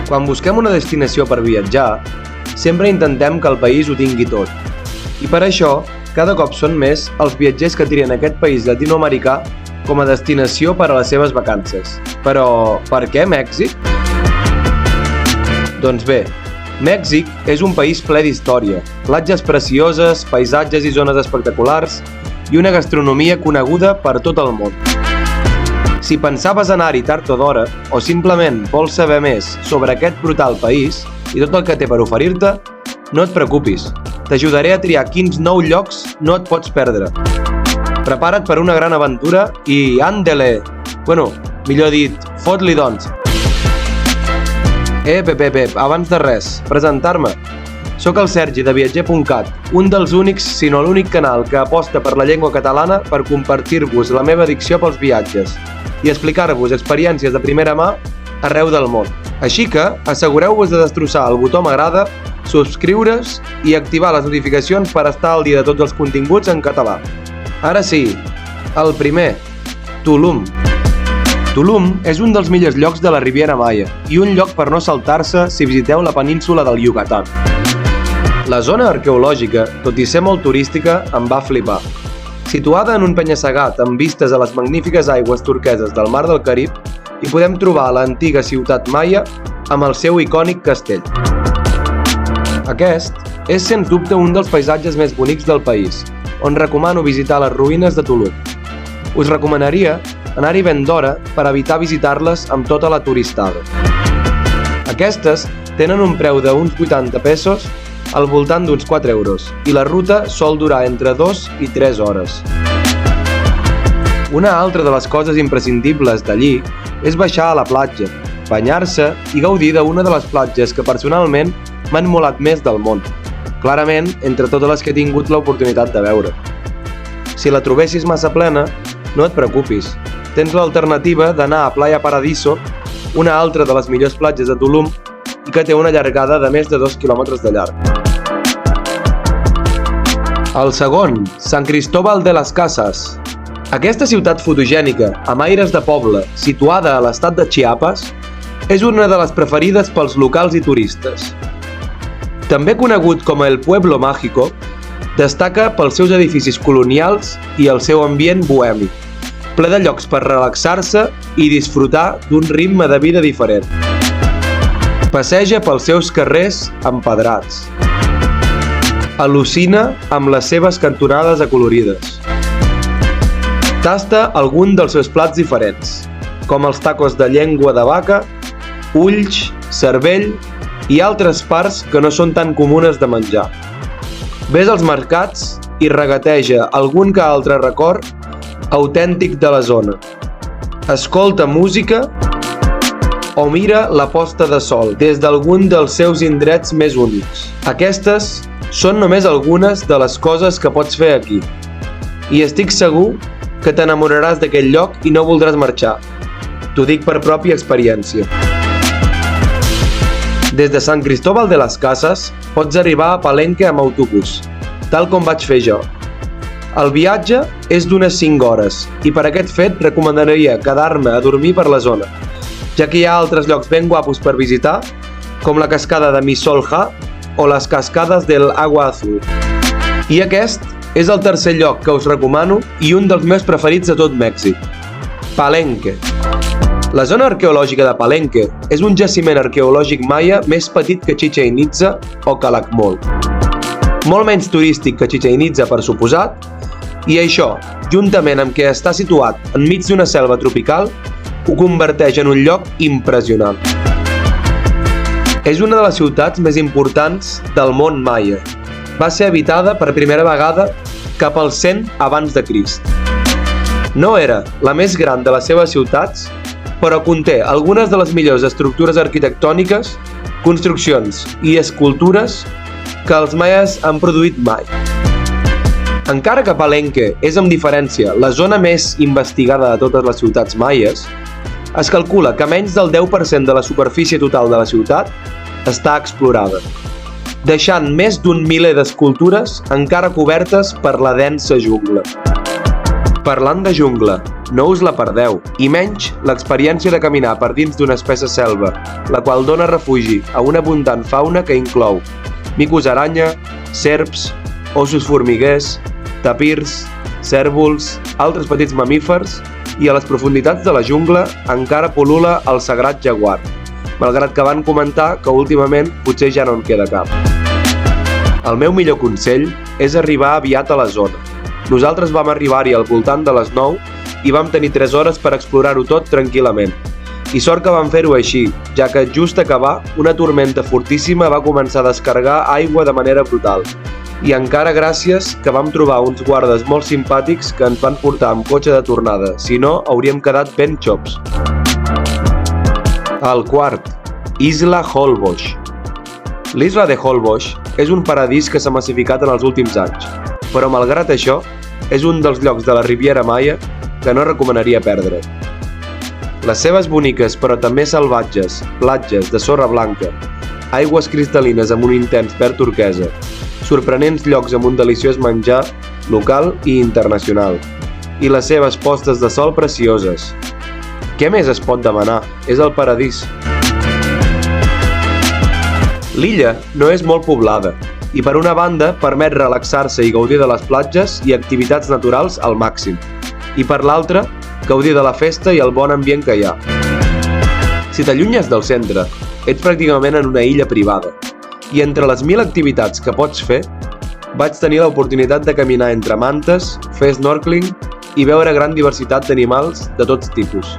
Quan busquem una destinació per viatjar, sempre intentem que el país ho tingui tot. I per això, cada cop són més els viatgers que trien aquest país llatinoamericà com a destinació per a les seves vacances. Però, per què Mèxic? Doncs bé, Mèxic és un país ple d'història, platges precioses, paisatges i zones espectaculars i una gastronomia coneguda per tot el món. Si pensaves anar-hi tard o d'hora, o simplement vols saber més sobre aquest brutal país i tot el que té per oferir-te, no et preocupis, t'ajudaré a triar quins 9 llocs no et pots perdre. Prepara't per una gran aventura i ándele! Bueno, millor dit, fot-li doncs! Pep, abans de res, presentar-me. Soc el Sergi de Viatger.cat, un dels únics, si no l'únic canal que aposta per la llengua catalana per compartir-vos la meva addicció pels viatges i explicar-vos experiències de primera mà arreu del món. Així que assegureu-vos de destrossar el botó m'agrada, subscriure's i activar les notificacions per estar al dia de tots els continguts en català. Ara sí, el primer, Tulum. Tulum és un dels millors llocs de la Riviera Maya i un lloc per no saltar-se si visiteu la península del Yucatán. La zona arqueològica, tot i ser molt turística, em va flipar. Situada en un penya-segat amb vistes a les magnífiques aigües turqueses del Mar del Carib, hi podem trobar l'antiga ciutat maia amb el seu icònic castell. Aquest és sens dubte un dels paisatges més bonics del país, on recomano visitar les ruïnes de Tulum. Us recomanaria anar-hi ben d'hora per evitar visitar-les amb tota la turistada. Aquestes tenen un preu d'uns 80 pesos al voltant d'uns 4 euros i la ruta sol durar entre 2 i 3 hores. Una altra de les coses imprescindibles d'allí és baixar a la platja, banyar-se i gaudir d'una de les platges que personalment m'han molat més del món, clarament entre totes les que he tingut l'oportunitat de veure. Si la trobessis massa plena, no et preocupis, tens l'alternativa d'anar a Playa Paradiso, una altra de les millors platges de Tulum i que té una llargada de més de 2 quilòmetres de llarg. El segon, San Cristóbal de las Casas. Aquesta ciutat fotogènica, amb aires de poble, situada a l'estat de Chiapas, és una de les preferides pels locals i turistes. També conegut com el Pueblo Mágico, destaca pels seus edificis colonials i el seu ambient bohemi, ple de llocs per relaxar-se i disfrutar d'un ritme de vida diferent. Passeja pels seus carrers empedrats. Al·lucina amb les seves cantonades acolorides. Tasta algun dels seus plats diferents, com els tacos de llengua de vaca, ulls, cervell i altres parts que no són tan comunes de menjar. Ves als mercats i regateja algun que altre record autèntic de la zona. Escolta música o mira la posta de sol des d'algun dels seus indrets més únics. Aquestes són només algunes de les coses que pots fer aquí. I estic segur que t'enamoraràs d'aquell lloc i no voldràs marxar. T'ho dic per pròpia experiència. Des de San Cristóbal de las Casas pots arribar a Palenque amb autobús, tal com vaig fer jo. El viatge és d'unes 5 hores i per aquest fet recomanaria quedar-me a dormir per la zona, ja que hi ha altres llocs ben guapos per visitar, com la cascada de Misolja o les cascades del Agua Azul. I aquest és el tercer lloc que us recomano i un dels meus preferits de tot Mèxic, Palenque. La zona arqueològica de Palenque és un jaciment arqueològic maia més petit que Chichén Itzá o Calakmul. Molt menys turístic que Chichén Itzá, per suposat, i això, juntament amb que està situat enmig d'una selva tropical, ho converteix en un lloc impressionant. És una de les ciutats més importants del món maia. Va ser habitada per primera vegada cap al 100 abans de Crist. No era la més gran de les seves ciutats, però conté algunes de les millors estructures arquitectòniques, construccions i escultures que els maies han produït mai. Encara que Palenque és amb diferència la zona més investigada de totes les ciutats maies, es calcula que menys del 10% de la superfície total de la ciutat està explorada, deixant més d'un miler d'escultures encara cobertes per la densa jungla. Parlant de jungla, no us la perdeu, i menys l'experiència de caminar per dins d'una espessa selva, la qual dona refugi a una abundant fauna que inclou micos aranya, serps, ossos formiguers, tapirs, cérvols, altres petits mamífers, i a les profunditats de la jungla encara pol·lula el sagrat jaguar, malgrat que van comentar que últimament potser ja no en queda cap. El meu millor consell és arribar aviat a la zona. Nosaltres vam arribar-hi al voltant de les 9 i vam tenir 3 hores per explorar-ho tot tranquil·lament. I sort que vam fer-ho així, ja que just acabar, una tormenta fortíssima va començar a descarregar aigua de manera brutal. I encara gràcies que vam trobar uns guardes molt simpàtics que ens van portar amb cotxe de tornada, si no hauríem quedat ben xops. El quart, Isla Holbox. L'isla de Holbox és un paradís que s'ha massificat en els últims anys, però malgrat això, és un dels llocs de la Riviera Maya que no recomanaria perdre. Les seves boniques però també salvatges platges de sorra blanca, aigües cristal·lines amb un intens verd turquesa, sorprenents llocs amb un deliciós menjar local i internacional, i les seves postes de sol precioses. Què més es pot demanar? És el paradís. L'illa no és molt poblada, i per una banda permet relaxar-se i gaudir de les platges i activitats naturals al màxim, i per l'altra, gaudir de la festa i el bon ambient que hi ha. Si t'allunyes del centre, ets pràcticament en una illa privada, i entre les 1000 activitats que pots fer, vaig tenir l'oportunitat de caminar entre mantes, fer snorkeling i veure gran diversitat d'animals de tots tipus.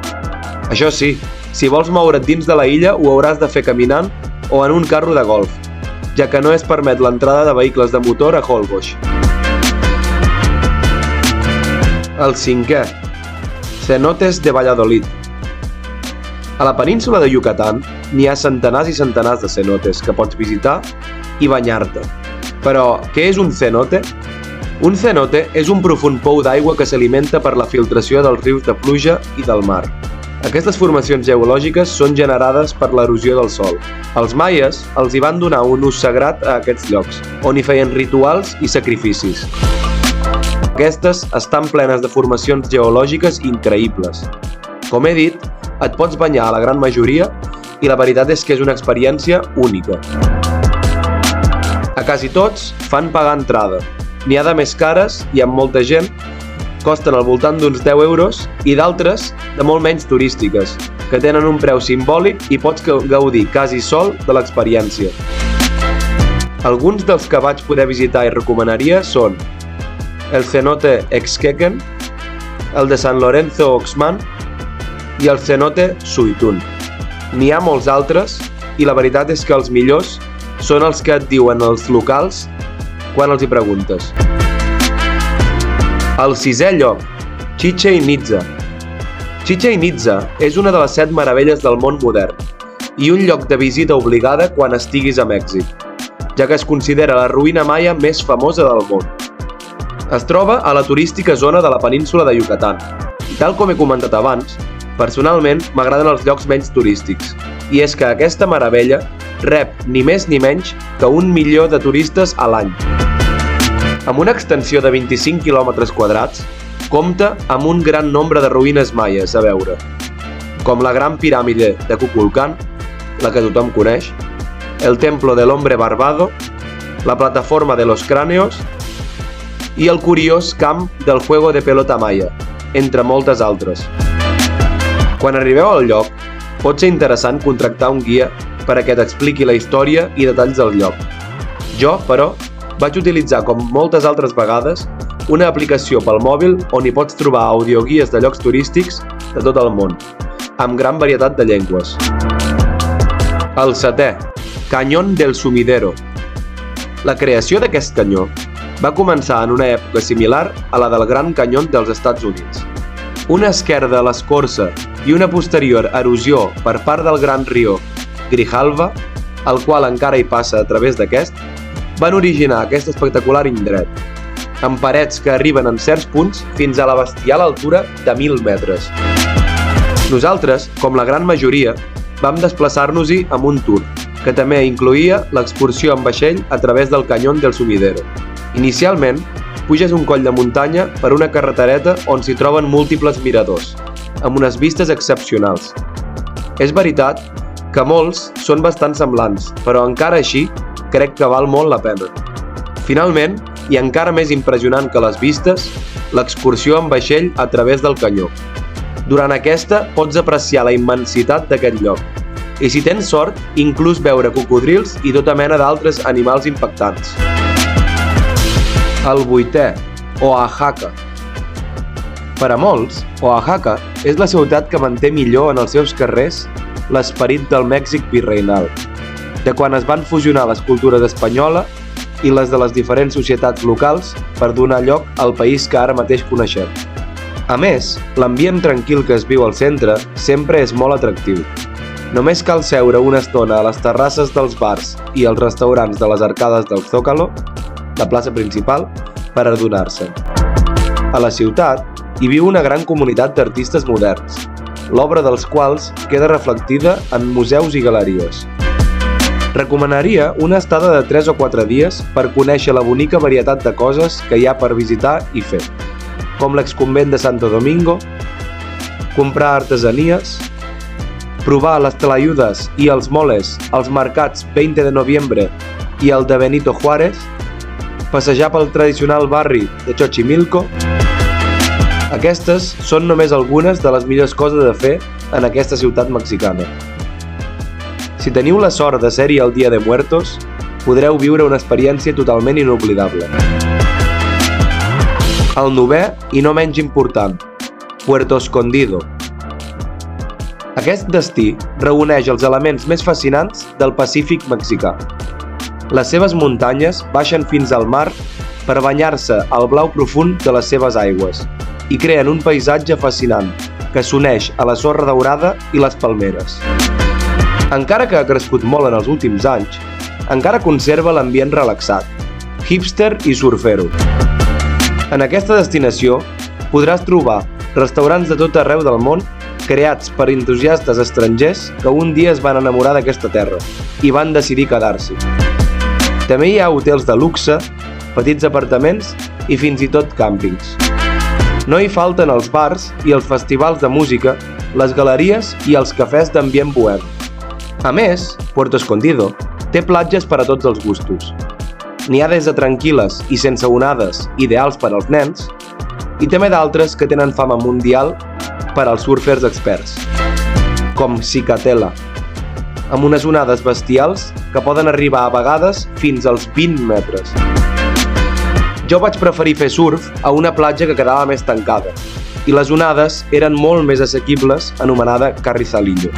Això sí, si vols moure't dins de la illa ho hauràs de fer caminant o en un carro de golf, ja que no es permet l'entrada de vehicles de motor a Holbox. El cinquè, Cenotes de Valladolid. A la península de Yucatán n'hi ha centenars i centenars de cenotes que pots visitar i banyar-te. Però, què és un cenote? Un cenote és un profund pou d'aigua que s'alimenta per la filtració dels rius de pluja i del mar. Aquestes formacions geològiques són generades per l'erosió del sòl. Els maies els hi van donar un ús sagrat a aquests llocs, on hi feien rituals i sacrificis. Aquestes estan plenes de formacions geològiques increïbles. Com he dit, et pots banyar a la gran majoria i la veritat és que és una experiència única. A quasi tots fan pagar entrada. N'hi ha de més cares i amb molta gent, costen al voltant d'uns 10 euros i d'altres de molt menys turístiques, que tenen un preu simbòlic i pots gaudir quasi sol de l'experiència. Alguns dels que vaig poder visitar i recomanaria són el cenote Exquequen, el de San Lorenzo Oxman i el cenote Suitún. N'hi ha molts altres i la veritat és que els millors són els que et diuen els locals quan els hi preguntes. El sisè lloc, Chichén Itzá. Chichén Itzá és una de les 7 meravelles del món modern i un lloc de visita obligada quan estiguis a Mèxic, ja que es considera la ruïna maia més famosa del món. Es troba a la turística zona de la península de Yucatán i tal com he comentat abans, personalment m'agraden els llocs menys turístics, i és que aquesta meravella rep ni més ni menys que 1 milió de turistes a l'any. Amb una extensió de 25 quilòmetres quadrats, compta amb un gran nombre de ruïnes maies a veure, com la Gran Piràmide de Kukulcán, la que tothom coneix, el Templo del Hombre Barbado, la Plataforma de los Cráneos i el curiós camp del Juego de Pelota Maya, entre moltes altres. Quan arribeu al lloc, pot ser interessant contractar un guia perquè t'expliqui la història i detalls del lloc. Jo, però, vaig utilitzar, com moltes altres vegades, una aplicació pel mòbil on hi pots trobar audioguies de llocs turístics de tot el món, amb gran varietat de llengües. El setè, Cañón del Sumidero. La creació d'aquest canyó va començar en una època similar a la del Gran Canyón dels Estats Units. Una esquerda a l'escorça i una posterior erosió per part del gran riu Grijalva, el qual encara hi passa a través d'aquest, van originar aquest espectacular indret, amb parets que arriben en certs punts fins a la bestial altura de 1.000 metres. Nosaltres, com la gran majoria, vam desplaçar-nos-hi amb un tour, que també incloïa l'excursió en vaixell a través del Cañón del Sumidero. Inicialment, puges un coll de muntanya per una carretereta on s'hi troben múltiples miradors, amb unes vistes excepcionals. És veritat que molts són bastant semblants, però encara així crec que val molt la pena. Finalment, i encara més impressionant que les vistes, l'excursió en vaixell a través del canyó. Durant aquesta pots apreciar la immensitat d'aquest lloc, i si tens sort, inclús veure cocodrils i tota mena d'altres animals impactants. El 8è, Oaxaca. Per a molts, Oaxaca és la ciutat que manté millor en els seus carrers l'esperit del Mèxic virreinal, de quan es van fusionar les cultures espanyola i les de les diferents societats locals per donar lloc al país que ara mateix coneixem. A més, l'ambient tranquil que es viu al centre sempre és molt atractiu. Només cal seure una estona a les terrasses dels bars i als restaurants de les arcades del Zócalo, la plaça principal, per adonar-se'n. A la ciutat hi viu una gran comunitat d'artistes moderns, l'obra dels quals queda reflectida en museus i galeries. Recomanaria una estada de 3 o 4 dies per conèixer la bonica varietat de coses que hi ha per visitar i fer, com l'exconvent de Santo Domingo, comprar artesanies, provar les tlayudes i els moles als mercats 20 de noviembre i el de Benito Juárez, passejar pel tradicional barri de Xochimilco. Aquestes són només algunes de les millors coses a fer en aquesta ciutat mexicana. Si teniu la sort de ser-hi el Dia de Muertos, podreu viure una experiència totalment inoblidable. El 9è, i no menys important, Puerto Escondido. Aquest destí reuneix els elements més fascinants del Pacífic mexicà. Les seves muntanyes baixen fins al mar per banyar-se al blau profund de les seves aigües i creen un paisatge fascinant que s'uneix a la sorra daurada i les palmeres. Encara que ha crescut molt en els últims anys, encara conserva l'ambient relaxat, hipster i surfero. En aquesta destinació podràs trobar restaurants de tot arreu del món creats per entusiastes estrangers que un dia es van enamorar d'aquesta terra i van decidir quedar-s'hi. També hi ha hotels de luxe, petits apartaments i fins i tot càmpings. No hi falten els bars i els festivals de música, les galeries i els cafès d'ambient bohem. A més, Puerto Escondido té platges per a tots els gustos. N'hi ha des de tranquil·les i sense onades, ideals per als nens, i també d'altres que tenen fama mundial per als surfers experts, com Cicatela, amb unes onades bestials que poden arribar a vegades fins als 20 metres. Jo vaig preferir fer surf a una platja que quedava més tancada, i les onades eren molt més assequibles, anomenada Carrizalillo.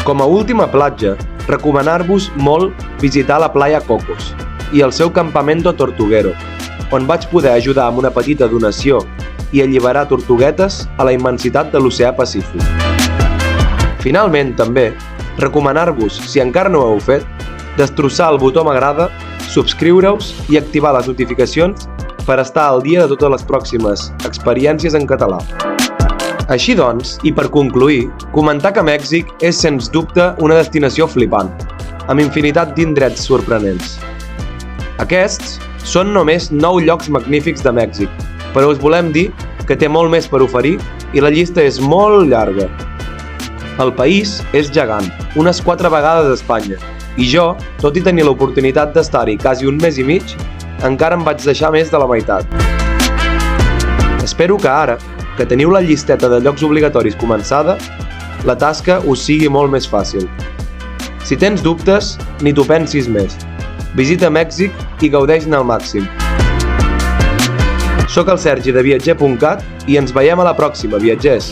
Com a última platja, recomanar-vos molt visitar la Playa Cocos i el seu campamento Tortuguero, on vaig poder ajudar amb una petita donació i alliberar tortuguetes a la immensitat de l'oceà Pacífic. Finalment, també, recomanar-vos, si encara no ho heu fet, destrossar el botó m'agrada, subscriure-us i activar les notificacions per estar al dia de totes les pròximes experiències en català. Així doncs, i per concluir, comentar que Mèxic és sens dubte una destinació flipant, amb infinitat d'indrets sorprenents. Aquests són només 9 llocs magnífics de Mèxic, però us volem dir que té molt més per oferir i la llista és molt llarga. El país és gegant, unes 4 vegades a Espanya, i jo, tot i tenir l'oportunitat d'estar-hi quasi un mes i mig, encara em vaig deixar més de la meitat. Espero que ara, que teniu la llisteta de llocs obligatoris començada, la tasca us sigui molt més fàcil. Si tens dubtes, ni t'ho pensis més. Visita Mèxic i gaudeix-ne al màxim. Soc el Sergi de Viatger.cat i ens veiem a la pròxima, viatgers!